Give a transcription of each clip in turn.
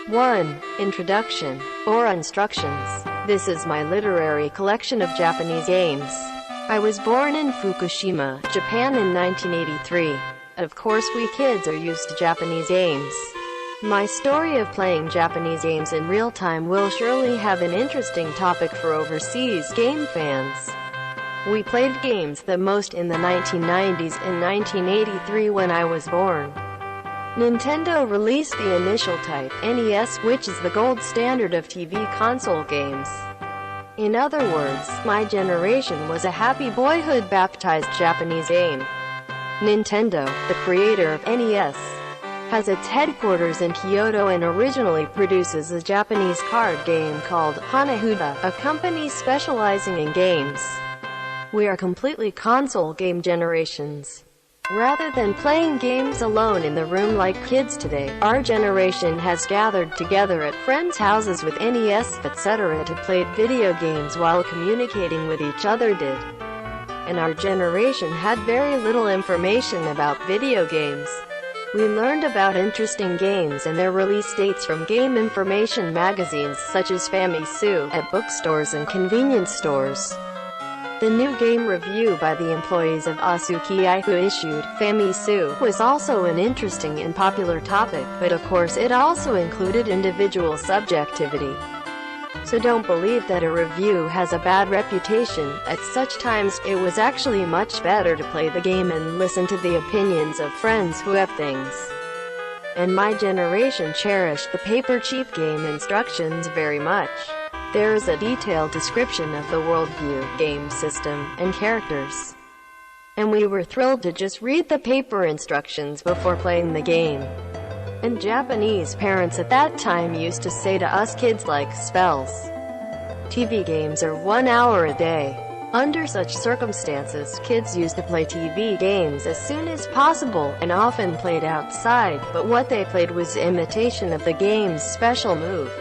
1. Introduction, or Instructions. This is my literary collection of Japanese games. I was born in Fukushima, Japan in 1983. Of course we kids are used to Japanese games. My story of playing Japanese games in real time will surely have an interesting topic for overseas game fans. We played games the most in the 1990s and 1983 when I was born. Nintendo released the initial type, NES, which is the gold standard of TV console games. In other words, my generation was a happy boyhood baptized Japanese game. Nintendo, the creator of NES, has its headquarters in Kyoto and originally produces a Japanese card game called Hanahuda, a company specializing in games. We are completely console game generations. Rather than playing games alone in the room like kids today, our generation has gathered together at friends' houses with NES, etc. to play video games while communicating with each other did. And our generation had very little information about video games. We learned about interesting games and their release dates from game information magazines such as Famitsu at bookstores and convenience stores. The new game review by the employees of Asuki who issued Famitsu was also an interesting and popular topic, but of course it also included individual subjectivity. So don't believe that a review has a bad reputation. At such times, it was actually much better to play the game and listen to the opinions of friends who have things. And my generation cherished the paper cheap game instructions very much. There is a detailed description of the worldview, game system, and characters. And we were thrilled to just read the paper instructions before playing the game. And Japanese parents at that time used to say to us kids like spells. TV games are 1 hour a day. Under such circumstances, kids used to play TV games as soon as possible, and often played outside, but what they played was imitation of the game's special move.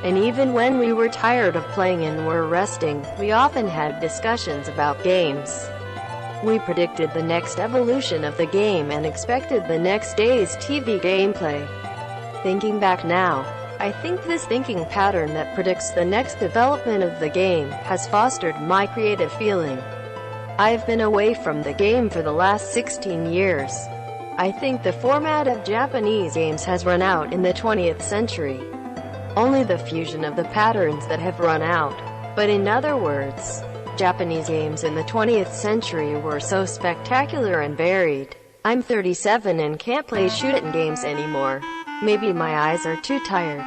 And even when we were tired of playing and were resting, we often had discussions about games. We predicted the next evolution of the game and expected the next day's TV gameplay. Thinking back now, I think this thinking pattern that predicts the next development of the game has fostered my creative feeling. I've been away from the game for the last 16 years. I think the format of Japanese games has run out in the 20th century. Only the fusion of the patterns that have run out. But in other words, Japanese games in the 20th century were so spectacular and varied. I'm 37 and can't play shooting games anymore. Maybe my eyes are too tired.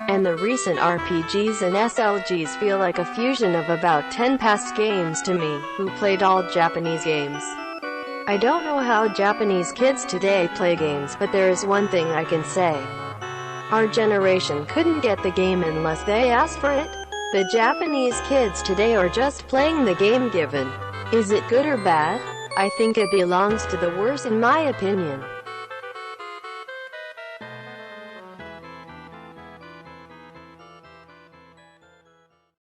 And the recent RPGs and SLGs feel like a fusion of about 10 past games to me, who played all Japanese games. I don't know how Japanese kids today play games, but there is one thing I can say. Our generation couldn't get the game unless they asked for it. The Japanese kids today are just playing the game given. Is it good or bad? I think it belongs to the worst in my opinion.